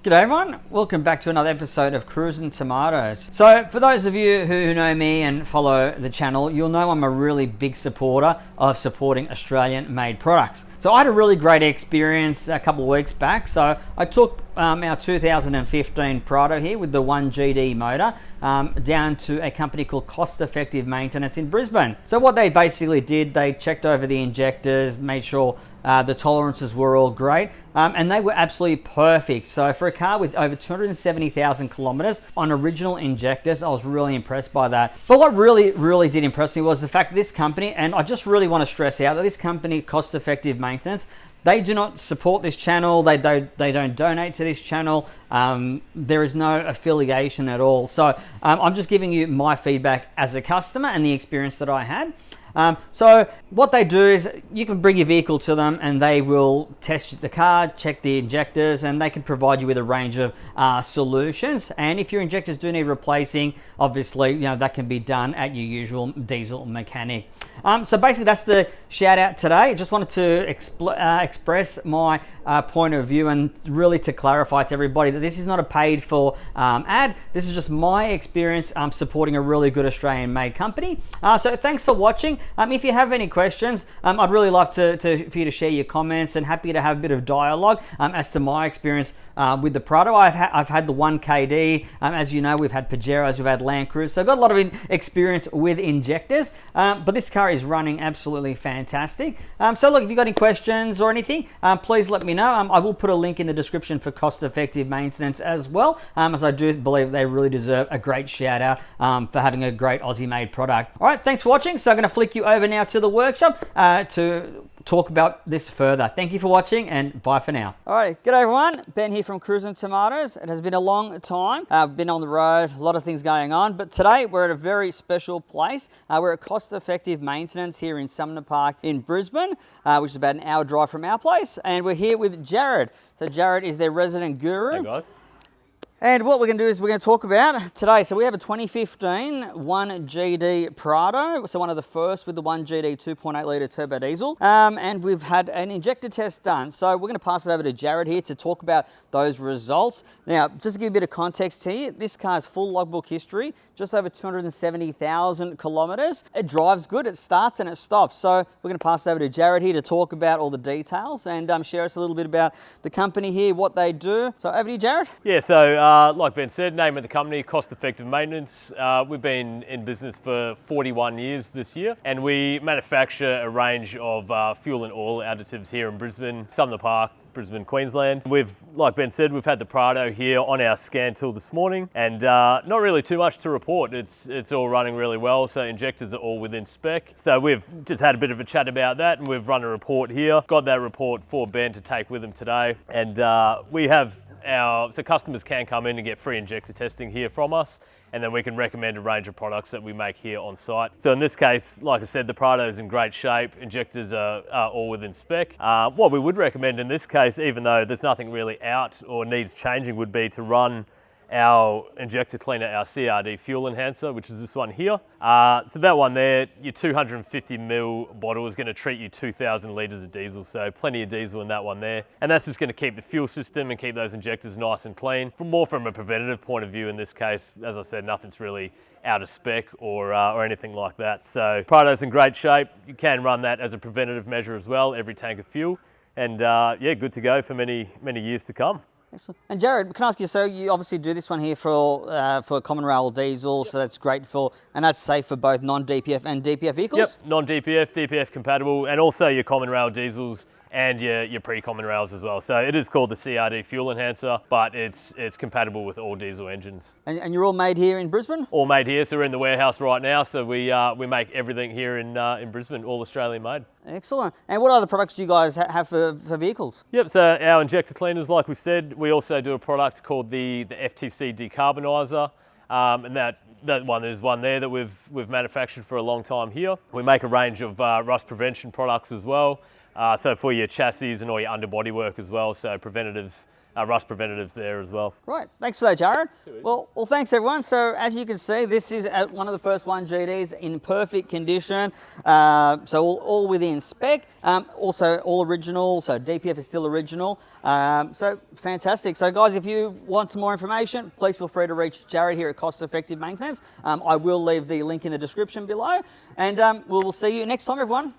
G'day everyone, welcome back to another episode of Cruising Tomatoes. So for those of you who know me and follow the channel, you'll know I'm a really big supporter of supporting Australian made products. So I had a really great experience a couple of weeks back. So I took our 2015 Prado here with the 1GD motor down to a company called Cost Effective Maintenance in Brisbane. So what they basically did, they checked over the injectors, made sure the tolerances were all great, and they were absolutely perfect. So for a car with over 270,000 kilometers on original injectors, I was really impressed by that. But what really did impress me was the fact that this company, and I just really want to stress out that this company, Cost Effective Maintenance, they do not support this channel. They don't donate to this channel. There is no affiliation at all. So I'm just giving you my feedback as a customer and the experience that I had. So what they do is you can bring your vehicle to them and they will test the car, check the injectors, and they can provide you with a range of solutions. And if your injectors do need replacing, obviously, that can be done at your usual diesel mechanic. So basically that's the shout out today. Just wanted to express my point of view and really to clarify to everybody that this is not a paid for ad. This is just my experience supporting a really good Australian made company. So thanks for watching. If you have any questions, I'd really love for you to share your comments, and happy to have a bit of dialogue as to my experience with the Prado. I've had the 1GD, as you know, we've had Pajeros, we've had Land Cruisers, so I've got a lot of experience with injectors, but this car is running absolutely fantastic. So look, if you've got any questions or anything, please let me know. I will put a link in the description for Cost Effective Maintenance as well, as I do believe they really deserve a great shout out for having a great Aussie made product. All right, thanks for watching. So I'm going to flick you over now to the workshop to talk about this further. Thank you for watching, and bye for now. All right, g'day everyone. Ben here from Cruising Tomatoes. It has been a long time. I've been on the road, a lot of things going on, but today we're at a very special place. We're at Cost Effective Maintenance here in Sumner Park in Brisbane, which is about an hour drive from our place, and we're here with Jared. So Jared is their resident guru. Hey guys. And what we're going to do is we're going to talk about today. So we have a 2015 1GD Prado. So one of the first with the 1GD 2.8 litre turbo diesel. And we've had an injector test done. So we're going to pass it over to Jared here to talk about those results. Now, just to give a bit of context here, this car's full logbook history, just over 270,000 kilometres. It drives good, it starts and it stops. So we're going to pass it over to Jared here to talk about all the details and share us a little bit about the company here, what they do. So over to you, Jared. Yeah, so like Ben said, name of the company, Cost Effective Maintenance. We've been in business for 41 years this year, and we manufacture a range of fuel and oil additives here in Brisbane, Sumner Park, Brisbane, Queensland. Like Ben said, we've had the Prado here on our scan tool this morning, and not really too much to report. It's all running really well, so injectors are all within spec. So we've just had a bit of a chat about that, and we've run a report here. Got that report for Ben to take with him today, and we have so customers can come in and get free injector testing here from us, and then we can recommend a range of products that we make here on site. So in this case, like I said, the Prado is in great shape. Injectors are all within spec. What we would recommend in this case, even though there's nothing really out or needs changing, would be to run our injector cleaner, our CRD fuel enhancer, which is this one here. So that one there, your 250 ml bottle is going to treat you 2,000 litres of diesel, so plenty of diesel in that one there. And that's just going to keep the fuel system and keep those injectors nice and clean. More from a preventative point of view in this case, as I said, nothing's really out of spec or anything like that. So Prado's in great shape. You can run that as a preventative measure as well, every tank of fuel. And yeah, good to go for many years to come. Excellent. And Jared, can I ask you, so you obviously do this one here for common rail diesel, yep. So that's great and that's safe for both non-DPF and DPF vehicles? Yep, non-DPF, DPF compatible, and also your common rail diesels and your pre-common rails as well. So it is called the CRD fuel enhancer, but it's compatible with all diesel engines. And you're all made here in Brisbane? All made here, so we're in the warehouse right now, so we make everything here in Brisbane, all Australian made. Excellent. And what other products do you guys have for vehicles? Yep, so our injector cleaners, like we said, we also do a product called the FTC decarbonizer, and that one is one there that we've manufactured for a long time here. We make a range of rust prevention products as well. So for your chassis and all your underbody work as well, so preventatives rust preventatives there as well. Right, thanks for that, Jared. Well, thanks everyone. So as you can see, this is one of the first 1GDs in perfect condition. So all within spec. Also all original, so DPF is still original. So fantastic. So guys, if you want some more information, please feel free to reach Jared here at Cost Effective Maintenance. I will leave the link in the description below. And we will see you next time, everyone.